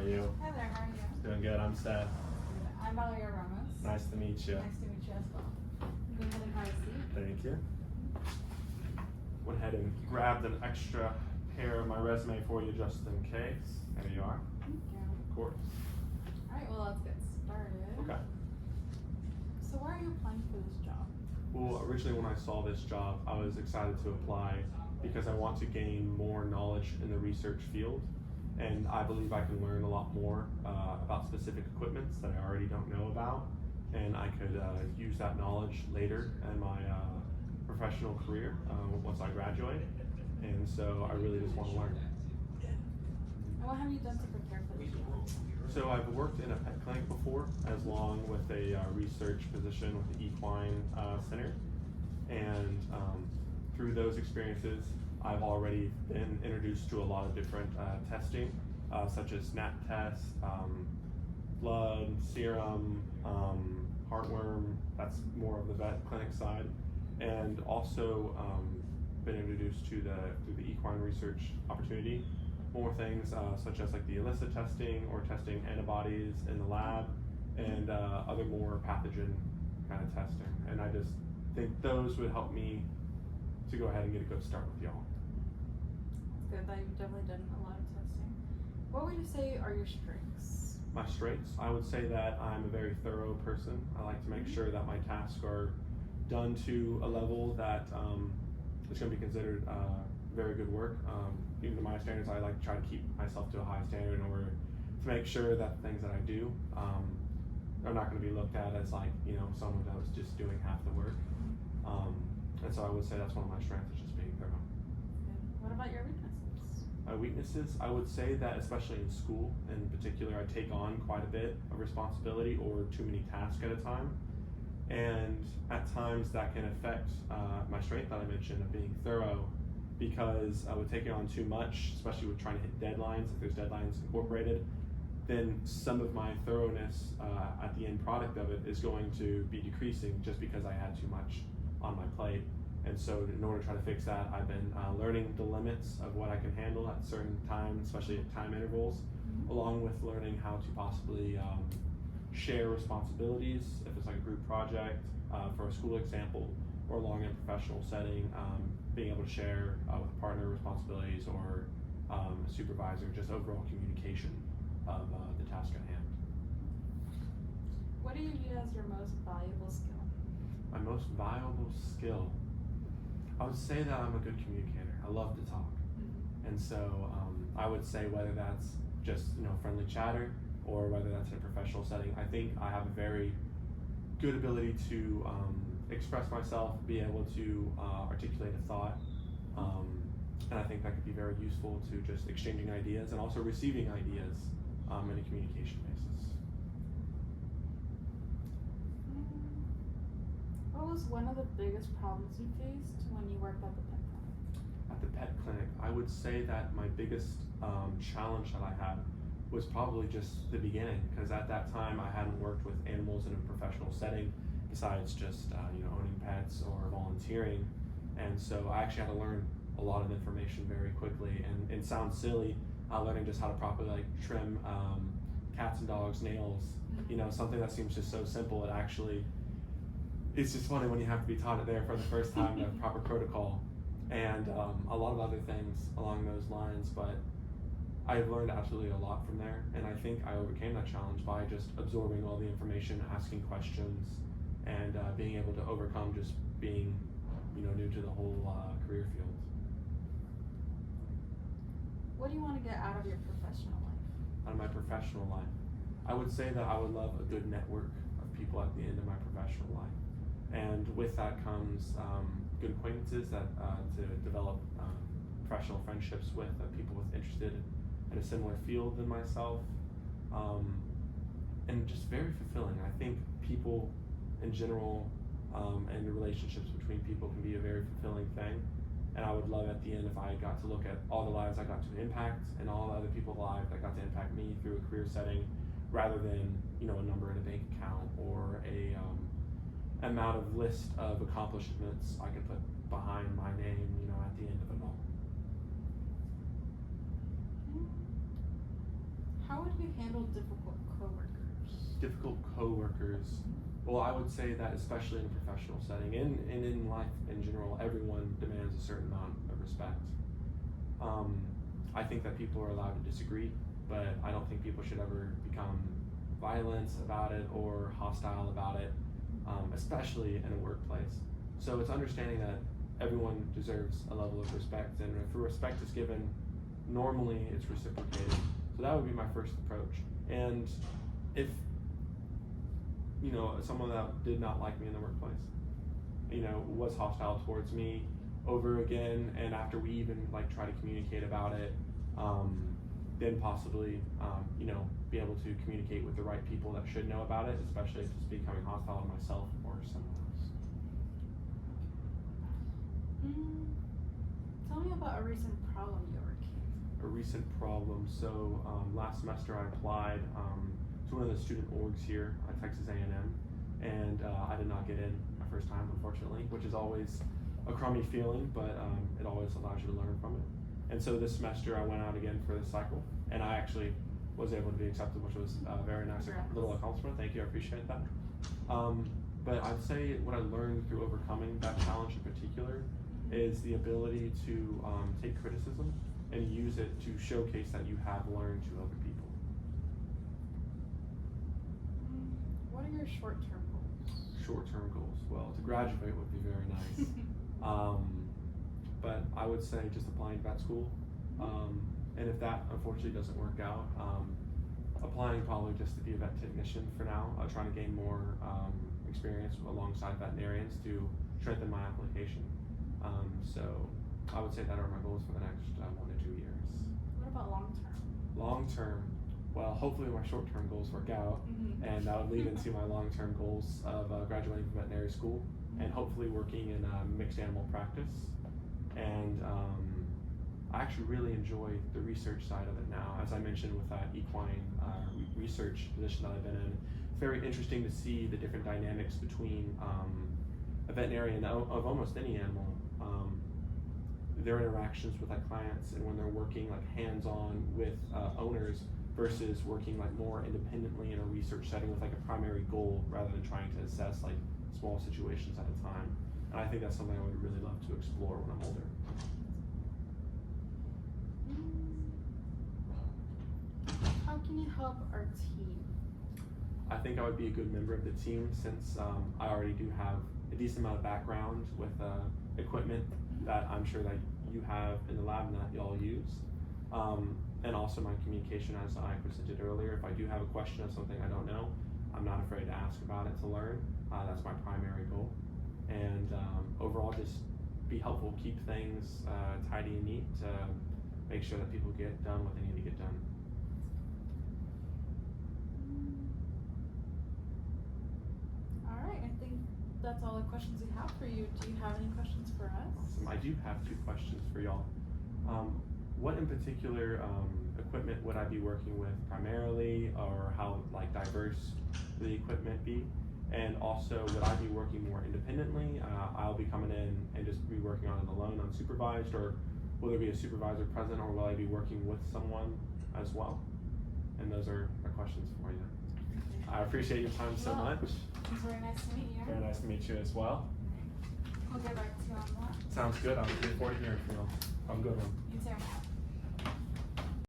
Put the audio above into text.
are you? Hi there, how are you? Doing good. I'm Seth. I'm Valeria Ramos. Nice to meet you. Nice to meet you as well. Go ahead and have a seat. Thank you. Went ahead and grabbed an extra pair of my resume for you just in case. There you are. Thank you. Of course. Alright, well let's get started. Okay. So why are you applying for this job? Well, originally when I saw this job, I was excited to apply because I want to gain more knowledge in the research field. And I believe I can learn a lot more about specific equipments that I already don't know about. And I could use that knowledge later in my professional career once I graduate. And so I really just want to learn. And what have you done to prepare for this job? So I've worked in a pet clinic before, as long with a research position with the equine center. And through those experiences, I've already been introduced to a lot of different testing, such as SNAP tests, blood, serum, heartworm. That's more of the vet clinic side, and also been introduced to through the equine research opportunity, more things such as like the ELISA testing or testing antibodies in the lab, and other more pathogen kind of testing. And I just think those would help me to go ahead and get a good start with y'all. It's good that you've definitely done a lot of testing. What would you say are your strengths? My strengths, I would say that I'm a very thorough person. I like to make sure that my tasks are done to a level that is going to be considered very good work. Even to my standards, I like to try to keep myself to a high standard in order to make sure that the things that I do are not going to be looked at as like, you know, someone that was just doing half the work. And so I would say that's one of my strengths, is just being thorough. Good. What about your weaknesses? My weaknesses, I would say that especially in school in particular, I take on quite a bit of responsibility or too many tasks at a time. And at times that can affect my strength that I mentioned of being thorough, because with taking on too much, especially with trying to hit deadlines, if there's deadlines incorporated, then some of my thoroughness at the end product of it is going to be decreasing just because I had too much on my plate. And so in order to try to fix that, I've been learning the limits of what I can handle at certain times, especially at time intervals, along with learning how to possibly share responsibilities, if it's like a group project for a school example, or along in a professional setting, being able to share with a partner responsibilities or a supervisor, just overall communication of the task at hand. What do you view as your most valuable skill? My most valuable skill, I would say that I'm a good communicator. I love to talk. And so I would say whether that's just, you know, friendly chatter or whether that's in a professional setting, I think I have a very good ability to express myself, be able to articulate a thought, and I think that could be very useful to just exchanging ideas and also receiving ideas in a communication basis. What was one of the biggest problems you faced when you worked at the pet clinic? At the pet clinic, I would say that my biggest challenge that I had was probably just the beginning, because at that time I hadn't worked with animals in a professional setting besides just you know, owning pets or volunteering. And so I actually had to learn a lot of information very quickly, and it sounds silly, learning just how to properly like trim cats and dogs' nails, you know, something that seems just so simple. It actually, it's just funny when you have to be taught it there for the first time, the proper protocol, and a lot of other things along those lines. But I've learned absolutely a lot from there, and I think I overcame that challenge by just absorbing all the information, asking questions, and being able to overcome just being, you know, new to the whole career field. What do you want to get out of your professional life? Out of my professional life, I would say that I would love a good network of people at the end of my professional life. And with that comes good acquaintances that to develop professional friendships with, people with interested in a similar field than myself, and just very fulfilling. I think people in general and the relationships between people can be a very fulfilling thing. And I would love at the end if I got to look at all the lives I got to impact and all the other people's lives that got to impact me through a career setting, rather than, you know, a number in a bank account or a amount of list of accomplishments I could put behind my name, you know, at the end of it all. How would you handle difficult coworkers? Difficult coworkers. Well, I would say that especially in a professional setting and in life in general, everyone demands a certain amount of respect. I think that people are allowed to disagree, but I don't think people should ever become violent about it or hostile about it, especially in a workplace. So it's understanding that everyone deserves a level of respect, and if respect is given, normally it's reciprocated. So that would be my first approach. And if someone that did not like me in the workplace, was hostile towards me over again, and after we even try to communicate about it, then possibly be able to communicate with the right people that should know about it, especially if it's becoming hostile to myself or someone else. Tell me about a recent problem you overcame. A recent problem. So last semester I applied to one of the student orgs here at Texas A&M, and I did not get in my first time, unfortunately, which is always a crummy feeling, but it always allows you to learn from it. And so this semester I went out again for this cycle, and I actually was able to be accepted, which was a very nice little accomplishment. Thank you, I appreciate that. But I'd say what I learned through overcoming that challenge in particular is the ability to take criticism and use it to showcase that you have learned to other people. What are your short-term goals? Short-term goals. Well, to graduate would be very nice. But I would say just applying to vet school. And if that unfortunately doesn't work out, applying probably just to be a vet technician for now, trying to gain more experience alongside veterinarians to strengthen my application. So I would say that are my goals for the next 1 to 2 years. What about long-term? Long-term, well, hopefully my short-term goals work out, and that would lead into my long-term goals of graduating from veterinary school and hopefully working in mixed animal practice. And I actually really enjoy the research side of it now. As I mentioned with that equine research position that I've been in, it's very interesting to see the different dynamics between a veterinarian of almost any animal, their interactions with clients, and when they're working hands-on with owners versus working more independently in a research setting with a primary goal rather than trying to assess small situations at a time. And I think that's something I would really love to explore when I'm older. How can you help our team? I think I would be a good member of the team since I already do have a decent amount of background with equipment that I'm sure that you have in the lab and that y'all use. And also my communication, as I presented earlier. If I do have a question of something I don't know, I'm not afraid to ask about it to learn. That's my primary goal. And overall, just be helpful, keep things tidy and neat to make sure that people get done what they need to get done. All right, I think that's all the questions we have for you. Do you have any questions for us? Awesome. I do have 2 questions for y'all. What in particular equipment would I be working with primarily, or how diverse would the equipment be? And also, would I be working more independently? I'll be coming in and just be working on it alone, unsupervised, or will there be a supervisor present, or will I be working with someone as well? And those are my questions for you. I appreciate your time so much. It's very nice to meet you. Very nice to meet you as well. We'll get back to you on that. Sounds good. I'm looking forward to hearing from you. Have a good one. You too.